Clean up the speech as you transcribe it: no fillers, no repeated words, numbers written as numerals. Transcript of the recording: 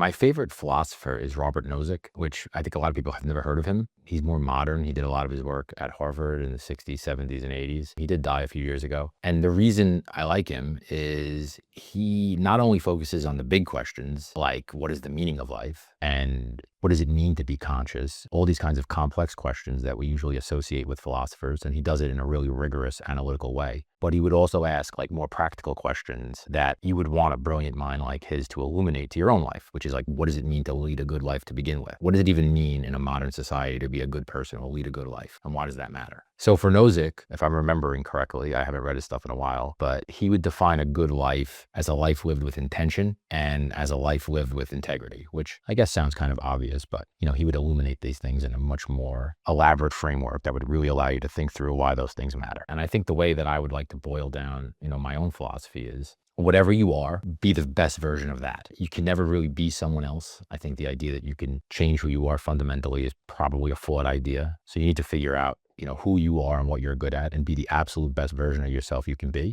My favorite philosopher is Robert Nozick, which I think a lot of people have never heard of him. He's more modern. He did a lot of his work at Harvard in the 60s, 70s, and 80s. He did die a few years ago. And the reason I like him is he not only focuses on the big questions, like what is the meaning of life and what does it mean to be conscious? All these kinds of complex questions that we usually associate with philosophers. And he does it in a really rigorous analytical way. But he would also ask like more practical questions that you would want a brilliant mind like his to illuminate to your own life, which is like, what does it mean to lead a good life to begin with? What does it even mean in a modern society to be a good person or lead a good life? And why does that matter? So for Nozick, if I'm remembering correctly, I haven't read his stuff in a while, but he would define a good life as a life lived with intention and as a life lived with integrity, which I guess sounds kind of obvious, but he would illuminate these things in a much more elaborate framework that would really allow you to think through why those things matter. And I think the way that I would like to boil down, my own philosophy is whatever you are, be the best version of that. You can never really be someone else. I think the idea that you can change who you are fundamentally is probably a flawed idea. So you need to figure out, who you are and what you're good at and be the absolute best version of yourself you can be.